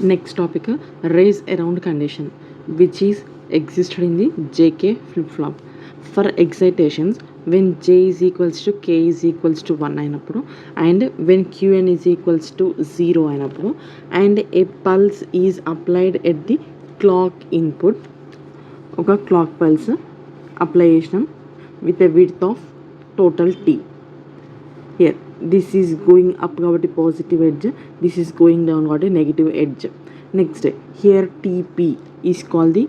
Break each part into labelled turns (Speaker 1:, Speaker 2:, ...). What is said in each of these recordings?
Speaker 1: Next topic, race around condition, which is existed in the JK flip-flop. For excitations, when J is equals to K is equals to 1 అయినప్పుడు and when Qn is equals to 0 అయినప్పుడు and a pulse is applied at the clock input, ఒక clock pulse apply చేసినాం with a width of total t. Here this is going up కాబట్టి positive edge, this is going down కాబట్టి negative edge. Next, here TP is called the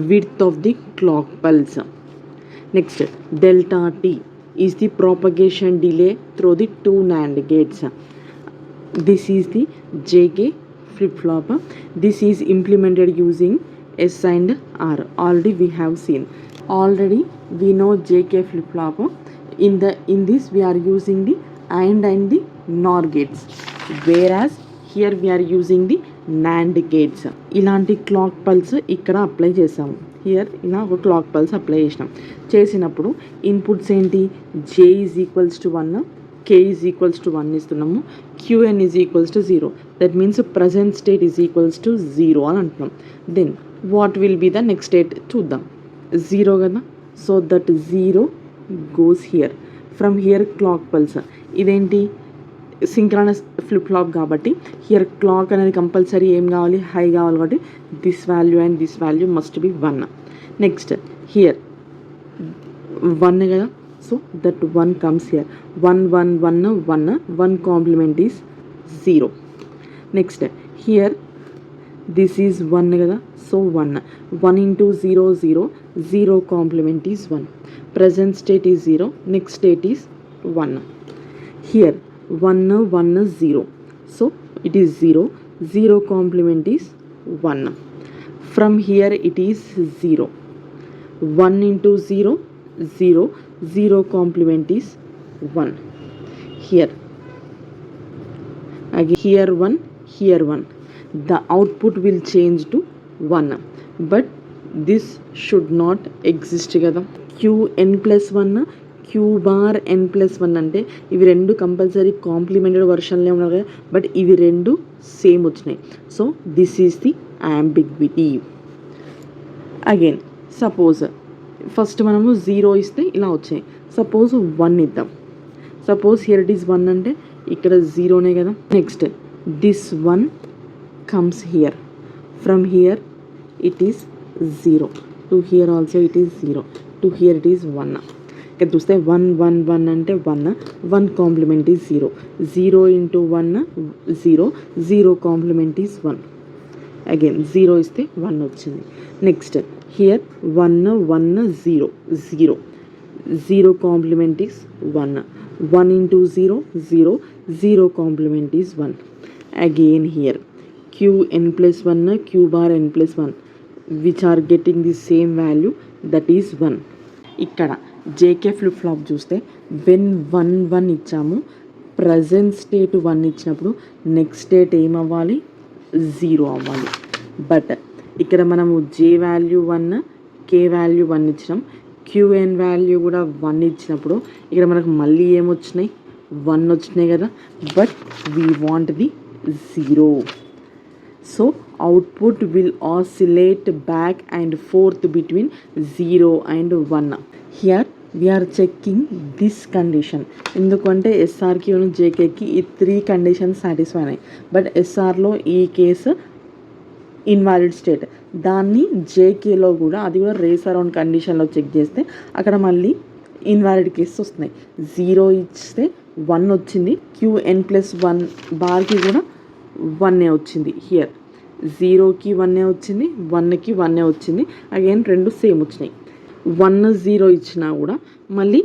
Speaker 1: width of the clock pulse. Next, delta T is the propagation delay through the two NAND gates. This is the JK flip-flop. This is implemented using S and R. Already we have seen. Already we know JK flip-flop. In this we are using the AND and the NOR gates, whereas here we are using the NAND gates. ఇలాంటి clock pulse ఇక్కడ apply చేసాము. Here ఇలా ఒక clock pulse apply చేసినప్పుడు inputs ఏంటి, J is equals to 1, K is equals to 1 ఇస్తున్నాము, Q n is equals to 0. That means present state is equals to 0 అని అంటున్నాం. Then what will be the next state చూద్దాం. 0 కదా, so that 0 goes here. From here clock pulse, ఇదేంటి synchronous flip flop కాబట్టి here clock అనేది compulsory ఏం కావాలి, high కావాలి కాబట్టి this value and this value must be 1. Next here 1 కదా, so that 1 comes here. 1 1 1 1 1 complement is 0. Next here this is 1 కదా, so 1 1 into 0 0 0 complement is 1. Present state is 0, next state is 1. Here 1 1 0, so it is 0 0 complement is 1. From here it is 0 1 into 0 0 0 complement is 1. Here again here 1 here 1, the output will change to 1, but this should not exist కదా. Qn plus 1 Q bar n plus 1 అంటే ఇవి రెండు compulsory complimented వర్షన్లే ఉన్నారు కదా, but ఇవి రెండు same వచ్చినాయి. So this is the ambiguity. Again suppose first మనము 0 ఇస్తే ఇలా వచ్చాయి, సపోజ్ 1 ఇద్దాం. సపోజ్ హియర్ ఇట్ ఈస్ 1 అంటే ఇక్కడ 0నే కదా. Next this 1 comes here, from here it is 0, to here also it is 0, to here it is 1. ఇక్కడ చూస్తే 1 1 1 అంటే 1 1 complement is 0 0 into 1 0 0 complement is 1. Again 0 ఇస్తే 1 వచ్చింది. Next here 1 1 0 0 0 complement is 1 1 into 0 0 0 complement is 1. Again here Qn plus 1 Q bar n plus 1 which are getting the same value, that is 1. ఇక్కడ JK flip flop చూస్తే when 1 1 ఇచ్చాము, present state 1 ఇచ్చినప్పుడు next state ఏమవ్వాలి, 0 అవ్వాలి. But ఇక్కడ మనము జే value 1 కే value 1 ఇచ్చినాం, QN value కూడా 1 ఇచ్చినప్పుడు ఇక్కడ మనకు మళ్ళీ ఏమొచ్చినాయి, 1 వచ్చినాయి కదా, but we want the 0. So output will oscillate back and forth between 0 and 1. Here we are checking this condition. ఎందుకంటే ఎస్ఆర్కి జేకేకి ఈ 3 కండిషన్స్ సాటిస్ఫై అయినాయి, బట్ ఎస్ఆర్లో ఈ కేసు ఇన్వాలిడ్ స్టేట్, దాన్ని జేకేలో కూడా అది కూడా రేస్ అరౌండ్ కండిషన్లో చెక్ చేస్తే అక్కడ మళ్ళీ ఇన్వాలిడ్ కేసెస్ వస్తున్నాయి. 0 ఇస్తే 1 వచ్చింది, క్యూఎన్ ప్లస్ 1 బార్కి కూడా 1 వచ్చింది. హియర్ 0కి 1 వచ్చింది, 1కి 1 వచ్చింది. అగైన్ రెండు సేమ్ వచ్చినాయి. 1 0 ఇచ్చినా కూడా మళ్ళీ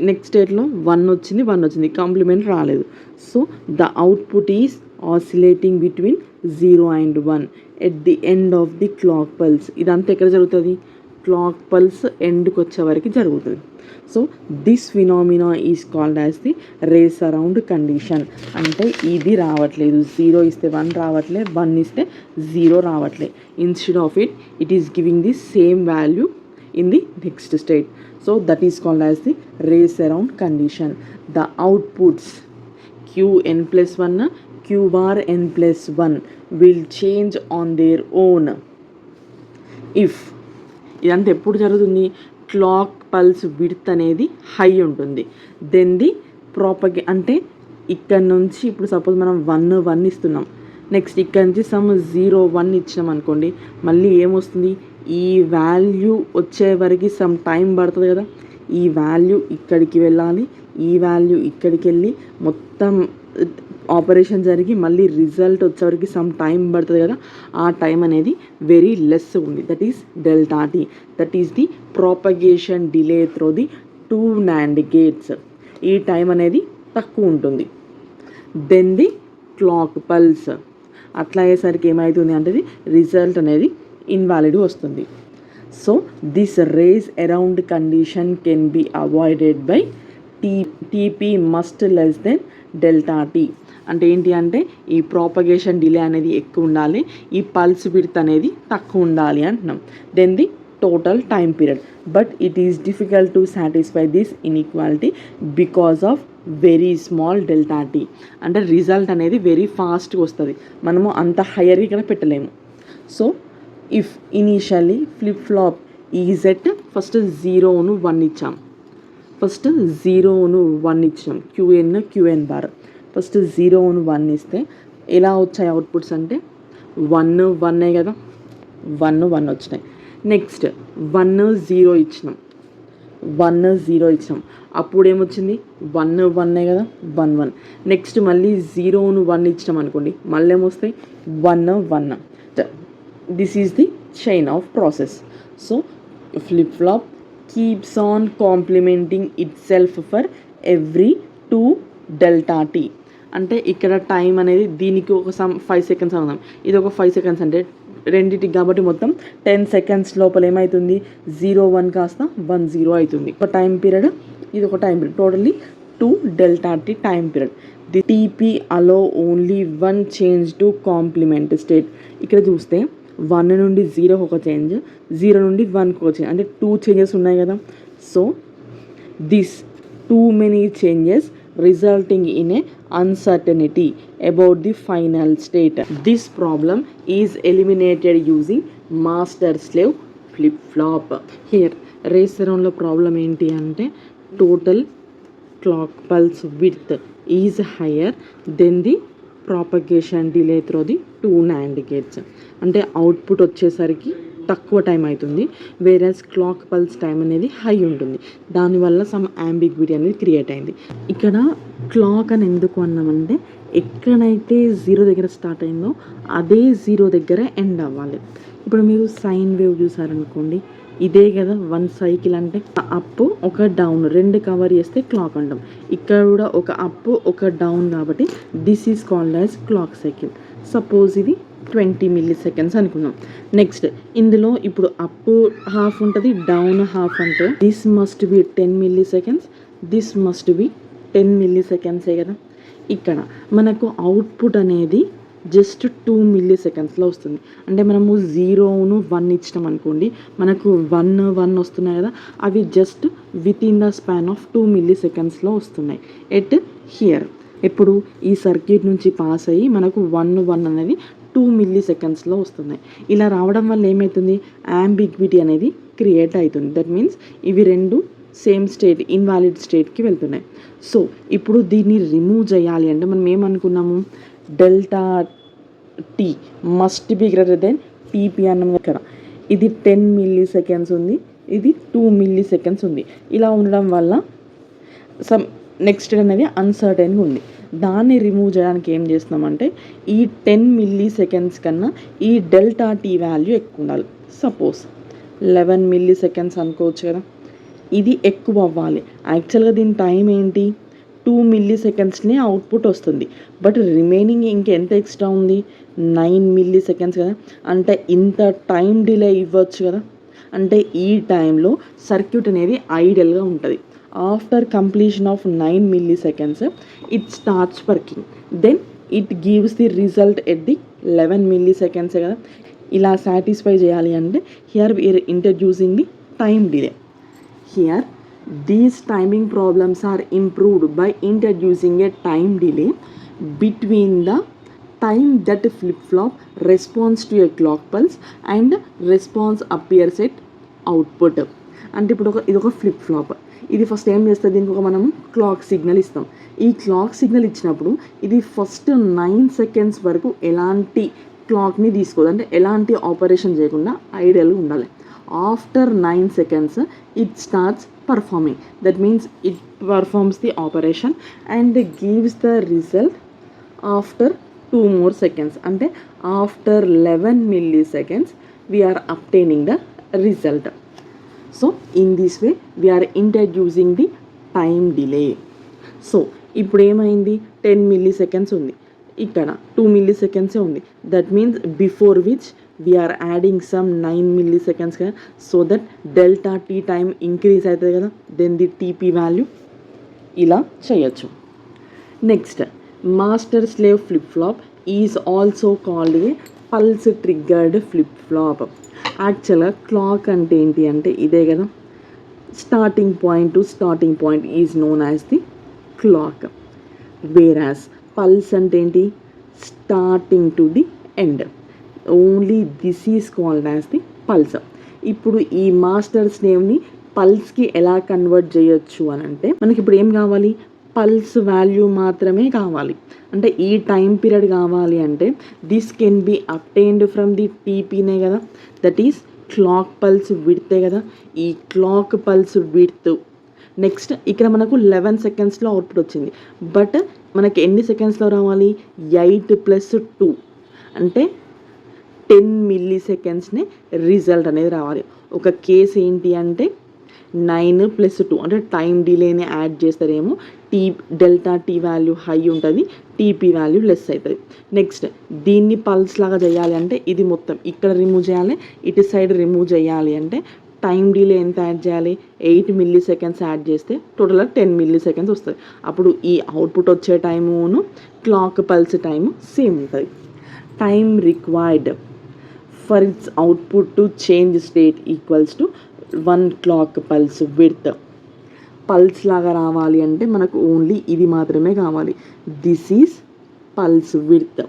Speaker 1: నెక్స్ట్ స్టేట్లో 1 వచ్చింది, 1 వచ్చింది, కాంప్లిమెంట్ రాలేదు. So the output is oscillating between 0 and 1 at the end of the clock pulse. ఇదంతా ఎక్కడ జరుగుతుంది, క్లాక్ పల్స్ ఎండ్కి వచ్చే వరకు జరుగుతుంది. So this phenomena is called as the race around condition. అంటే ఇది రావట్లేదు, 0 ఇస్తే 1 రావట్లే, 1 ఇస్తే 0 రావట్లే. Instead of it it is giving the same value in the next state. So that is called as the race around condition. The outputs Qn plus 1 Q bar n plus 1 will change on their own if ఇదంతా ఎప్పుడు జరుగుతుంది, clock pulse width అనేది high ఉంటుంది. Then the అంటే ఇక్కడ నుంచి ఇప్పుడు suppose మనం 1 ఇస్తున్నాం, నెక్స్ట్ ఇక్కడ నుంచి సమ్ 0 1 ఇచ్చినాం అనుకోండి, మళ్ళీ ఏమొస్తుంది, ఈ వాల్యూ వచ్చే వరకు సమ్ టైం పడుతుంది కదా. ఈ వాల్యూ ఇక్కడికి వెళ్ళాలి, ఈ వాల్యూ ఇక్కడికి వెళ్ళి మొత్తం ఆపరేషన్ జరిగి మళ్ళీ రిజల్ట్ వచ్చేవరకు సమ్ టైం పడుతుంది కదా. ఆ టైం అనేది వెరీ లెస్ ఉంది, that is delta T. That is the propagation delay through the 2 NAND gates. ఈ టైం అనేది తక్కువ ఉంటుంది. దెన్ ది క్లాక్ పల్స్ అట్లా అయ్యేసరికి ఏమవుతుంది అంటే రిజల్ట్ అనేది ఇన్వాలిడ్ వస్తుంది. So this race around condition can be avoided by TP must less than delta T. అంటే ఏంటి అంటే ఈ ప్రాపగేషన్ డిలే అనేది ఎక్కువ ఉండాలి, ఈ పల్స్ విడ్త్ అనేది తక్కువ ఉండాలి అంటున్నాం. Then the total time period. But it is difficult to satisfy this inequality because of very small delta T. అంటే రిజల్ట్ అనేది వెరీ ఫాస్ట్గా వస్తుంది, మనము అంత హైయర్ ఇక్కడ పెట్టలేము. So if initially flip flop is at first 0ను 1 ఇచ్చాం, ఫస్ట్ 0ను 1 ఇచ్చాం, క్యూఎన్ బార్. ఫస్ట్ 0ను 1 ఇస్తే ఎలా వచ్చాయి అవుట్పుట్స్ అంటే 1 1 కదా, 1 1 వచ్చినాయి. నెక్స్ట్ 1 0 ఇచ్చినాం, 1 0 ఇచ్చినాం, అప్పుడు ఏమొచ్చింది 1 1 కదా, 1 1. నెక్స్ట్ మళ్ళీ 0ను 1 ఇచ్చినాం అనుకోండి, మళ్ళీ ఏమొస్తాయి 1 1. This is the chain of process. So flip flop keeps on complementing itself for every 2 delta t. అంటే ఇక్కడ టైం అనేది దీనికి ఒక 5 సెకండ్స్ అనుకుందాం, ఇది ఒక 5 సెకండ్స్ అంటే రెండింటికి కాబట్టి మొత్తం 10 సెకండ్స్ లోపల ఏమవుతుంది 0 1 కాస్త 1 0 అవుతుంది. ఒక టైం పీరియడ్, ఇది ఒక time period, totally 2 delta t time period. The TP allow only 1 change to complement state. ఇక్కడ చూస్తే 1 నుండి 0 ఒక చేంజ్, 0 నుండి 1 ఒక చేంజ్, అంటే 2 చేంజెస్ ఉన్నాయి కదా. So this too many changes resulting in a uncertainty about the final state. This problem is eliminated using master slave flip flop. Here race around లో ప్రాబ్లం ఏంటి అంటే total clock pulse width is higher than the propagation delay through the 2 NAND gates. అంటే output వచ్చేసరికి తక్కువ time అవుతుంది, whereas clock pulse time అనేది high ఉంటుంది. దానివల్ల సమ్ యాంబిగ్విటీ అనేది క్రియేట్ అయింది. ఇక్కడ క్లాక్ అని ఎందుకు అన్నామంటే ఎక్కడైతే 0 దగ్గర స్టార్ట్ అయిందో అదే 0 దగ్గర ఎండ్ అవ్వాలి. ఇప్పుడు మీరు సైన్ వేవ్ చూసారనుకోండి, ఇదే కదా 1 సైకిల్ అంటే అప్ ఒక డౌన్ 2 కవర్ చేస్తే క్లాక్ అంటాం. ఇక్కడ కూడా ఒక అప్ ఒక డౌన్ కాబట్టి this is called as clock cycle. Suppose ఇది 20 milliseconds అనుకుందాం. నెక్స్ట్ ఇందులో ఇప్పుడు అప్ హాఫ్ ఉంటుంది, డౌన్ హాఫ్ అంటే this must be 10 milliseconds, this must be 10 milliseconds కదా. ఇక్కడ మనకు అవుట్పుట్ అనేది జస్ట్ 2 millisecondsలో వస్తుంది. అంటే మనము 0ను 1 ఇచ్చినాం అనుకోండి, మనకు 1 1 వస్తున్నాయి కదా, అవి just with in the span of 2 millisecondsలో వస్తున్నాయి. ఎట్ హియర్ ఇప్పుడు ఈ సర్క్యూట్ నుంచి పాస్ అయ్యి మనకు 1 1 అనేది 2 millisecondsలో వస్తున్నాయి. ఇలా రావడం వల్ల ఏమవుతుంది, యాంబిగ్విటీ అనేది క్రియేట్ అవుతుంది. దట్ మీన్స్ ఇవి రెండు సేమ్ స్టేట్, ఇన్వాలిడ్ స్టేట్కి వెళ్తున్నాయి. సో ఇప్పుడు దీన్ని రిమూవ్ చేయాలి అంటే మనం ఏమనుకున్నాము, delta T must be greater than TP అన్నాం కదా. ఇది 10 milliseconds ఉంది, ఇది 2 milliseconds ఉంది. ఇలా ఉండడం వల్ల సమ్ నెక్స్ట్ అనేది అన్సర్టైన్గా ఉంది. దాన్ని రిమూవ్ చేయడానికి ఏం చేస్తున్నామంటే ఈ 10 milliseconds కన్నా ఈ డెల్టా టీ వాల్యూ ఎక్కువ ఉండాలి. సపోజ్ 11 milliseconds అనుకోవచ్చు కదా, ఇది ఎక్కువ అవ్వాలి. యాక్చువల్గా దీని టైం ఏంటి 2 millisecondsనే అవుట్పుట్ వస్తుంది, బట్ రిమైనింగ్ ఇంకెంత ఎక్స్ట్రా ఉంది 9 milliseconds కదా. అంటే ఇంత టైం డిలే ఇవ్వచ్చు కదా. అంటే ఈ టైంలో సర్క్యూట్ అనేది ఐడియల్గా ఉంటుంది. After completion of 9 milliseconds it starts working, then it gives the result at the 11 milliseconds కదా. ఇలా సాటిస్ఫై చేయాలి అంటే here we are introducing the time delay. Here these timing problems are improved by introducing a time delay between the time that flip-flop responds to a clock pulse and response appears at output. అంటే ఇప్పుడు ఇది ఒక flip flop. ఇది first ఏం చేస్తుంది, దీనికి ఒక మనం క్లాక్ సిగ్నల్ ఇస్తాం. ఈ క్లాక్ సిగ్నల్ ఇచ్చినప్పుడు ఇది ఫస్ట్ 9 సెకండ్స్ వరకు ఎలాంటి క్లాక్ని తీసుకోదు, అంటే ఎలాంటి ఆపరేషన్ చేయకుండా ఐడియల్గా ఉండాలి. After 9 seconds it starts performing. That means it performs the operation and gives the result after 2 more seconds. అంటే after 11 milliseconds we are obtaining the result. So in this way we are introducing the time delay. So ఇప్పుడు ఏమైంది, 10 milliseconds ఉంది, ఇక్కడ 2 milliseconds ఉంది. That means before which we are adding some 9 milliseconds కదా, so that delta T time increase అవుతుంది కదా, then the TP value ఇలా చేయొచ్చు. Next master slave flip flop is also called a pulse triggered flip flop. యాక్చువల్గా clock అంటే ఏంటి అంటే ఇదే కదా, starting point to starting point is known as the clock. వేరాస్ pulse అంటే ఏంటి, starting to the end. Only this is called as the pulse. ఇప్పుడు ఈ మాస్టర్ స్లేవ్ని పల్స్కి ఎలా కన్వర్ట్ చేయొచ్చు అని అంటే మనకి ఇప్పుడు ఏం కావాలి, పల్స్ వాల్యూ మాత్రమే కావాలి. అంటే ఈ టైం పీరియడ్ కావాలి అంటే this can be obtained from the టీపీనే కదా, దట్ ఈస్ క్లాక్ పల్స్ విడ్తే కదా. ఈ క్లాక్ పల్స్ విడ్త్ నెక్స్ట్ ఇక్కడ మనకు 11 సెకండ్స్లో అవుట్పుట్ వచ్చింది, బట్ మనకి ఎన్ని సెకండ్స్లో రావాలి, 8 + 2 అంటే 10 millisecondsనే రిజల్ట్ అనేది రావాలి. ఒక కేసు ఏంటి అంటే 9 + 2 అంటే టైం డిలేని యాడ్ చేస్తారేమో, డెల్టా టీ వాల్యూ హై ఉంటుంది, టీపీ వాల్యూ లెస్ అవుతుంది. నెక్స్ట్ దీన్ని పల్స్ లాగా చేయాలి అంటే ఇది మొత్తం ఇక్కడ రిమూవ్ చేయాలి, ఇటు సైడ్ రిమూవ్ చేయాలి అంటే టైం డిలే ఎంత యాడ్ చేయాలి, 8 milliseconds యాడ్ చేస్తే టోటల్గా 10 milliseconds వస్తుంది. అప్పుడు ఈ అవుట్పుట్ వచ్చే టైమును క్లాక్ పల్స్ టైము సేమ్ ఉంటుంది. Time required for it's output to change state equals to 1 clock pulse width. Pulse లాగా రావాలి అంటే మనకు ఓన్లీ ఇది మాత్రమే కావాలి. This is pulse width,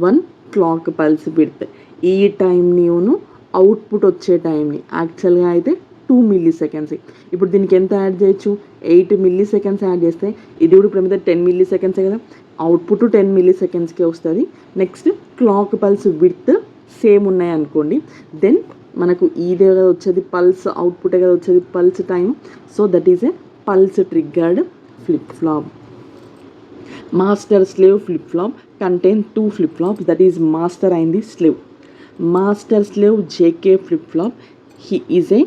Speaker 1: 1 clock pulse width. ఈ టైంనిను అవుట్పుట్ వచ్చే టైంని యాక్చువల్గా అయితే 2 milliseconds. ఇప్పుడు దీనికి ఎంత యాడ్ చేయొచ్చు, 8 milliseconds యాడ్ చేస్తే ఇది కూడా ఇప్పుడు 10 milliseconds కదా, అవుట్పుట్ 10 millisecondsకే వస్తుంది. Next clock pulse width same ఉన్నాయి అనుకోండి, దెన్ మనకు ఇదే కదా వచ్చేది పల్స్ అవుట్పుటే కదా వచ్చేది pulse time. So that is a pulse triggered flip flop. Master slave flip flop contain 2 flip flops, that is master and the slave. Master slave JK flip flop, he is a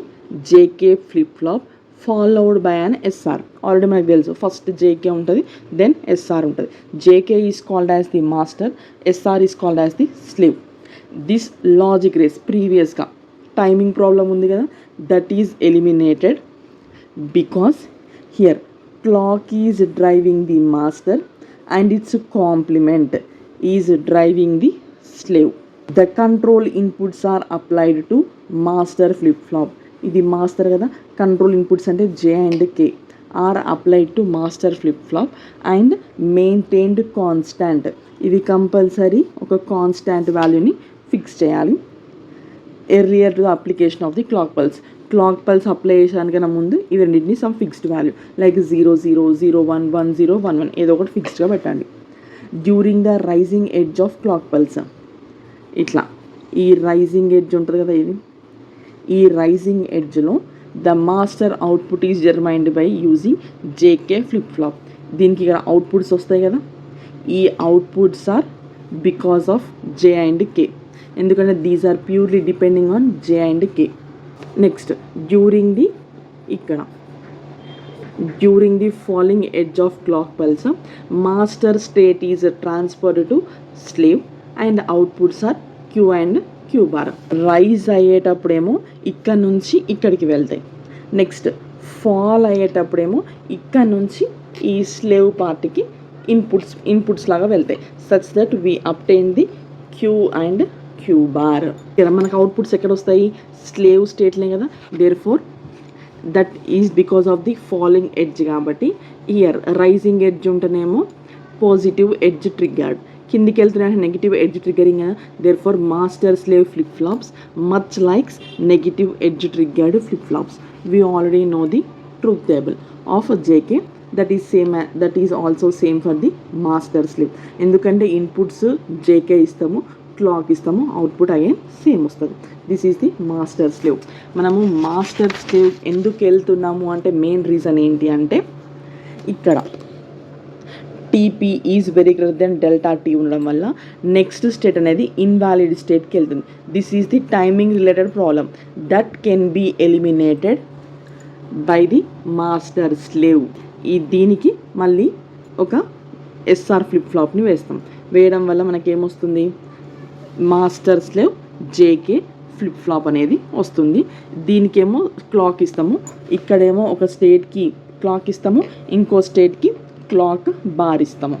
Speaker 1: JK flip flop followed by an SR. Already మనకు తెలుసు, first JK ఉంటుంది, then SR ఉంటుంది. JK is called as the master, SR is called as the slave. This logic race ప్రీవియస్గా timing problem ఉంది కదా, that is eliminated because here clock is driving the master and its complement is driving the slave. The control inputs are applied to master flip flop. ఇది master కదా, control inputs అంటే J and K are applied to master flip flop and maintained constant. ఇది compulsory ఒక constant వాల్యూని fix చేయాలి. Earlier to the application of the clock pulse. Clock pulse apply చేసానికన్నా ముందు ఇవి రెండింటిని సమ్ ఫిక్స్డ్ వాల్యూ లైక్ 0 0 0 1 1 0 1 1 ఏదో ఒకటి ఫిక్స్డ్గా పెట్టండి. During the rising edge of clock pulse, ఇట్లా ఈ రైజింగ్ ఎడ్జ్ ఉంటుంది కదా, ఇది ఈ రైజింగ్ ఎడ్జ్లో the master output is determined by using JK flip flop. దీనికి ఇక్కడ అవుట్పుట్స్ వస్తాయి కదా, ఈ outputs are because of J and K, ఎందుకంటే these are purely depending on J and K. Next during the falling edge of clock pulse master state is transferred to slave and outputs are Q and Q bar. Rise అయ్యేటప్పుడేమో ఇక్కడ నుంచి ఇక్కడికి వెళ్తాయి, next fall అయ్యేటప్పుడేమో ఇక్కడ నుంచి ఈ slave పార్ట్కి inputs లాగా వెళ్తాయి, such that we obtain the Q and Q bar. ఇక్కడ మనకు అవుట్పుట్స్ ఎక్కడ వస్తాయి, స్లేవ్ స్టేట్లే కదా, therefore that is because of the falling edge. కాబట్టి ఇయర్ రైజింగ్ ఎడ్జ్ ఉంటేనేమో పాజిటివ్ ఎడ్జ్ ట్రిగ్గర్డ్, కిందికి వెళ్తున్నాయంటే నెగిటివ్ ఎడ్జ్ ట్రిగ్గరింగ్ కదా, therefore master slave flip flops much likes negative edge triggered flip flops. We already know the truth table of JK, that is also same for the master slave. ఎందుకంటే inputs JK ఇస్తాము, clock ఇస్తాము, output again same వస్తుంది. This is the master slave. మనము master slave ఎందుకు వెళ్తున్నాము అంటే main reason ఏంటి అంటే ఇక్కడ TP is very greater than delta T ఉండడం వల్ల నెక్స్ట్ స్టేట్ అనేది ఇన్వాలిడ్ స్టేట్కి వెళ్తుంది. This is the timing related problem that can be eliminated by the master slave. దీనికి మళ్ళీ ఒక ఎస్ఆర్ ఫ్లిప్ ఫ్లాప్ని వేస్తాం. వేయడం వల్ల మనకేమొస్తుంది, master slave JK flip flop అనేది వస్తుంది. దీనికేమో క్లాక్ ఇస్తాము, ఇక్కడేమో ఒక స్టేట్కి క్లాక్ ఇస్తాము, ఇంకో స్టేట్కి క్లాక్ బార్ ఇస్తాము.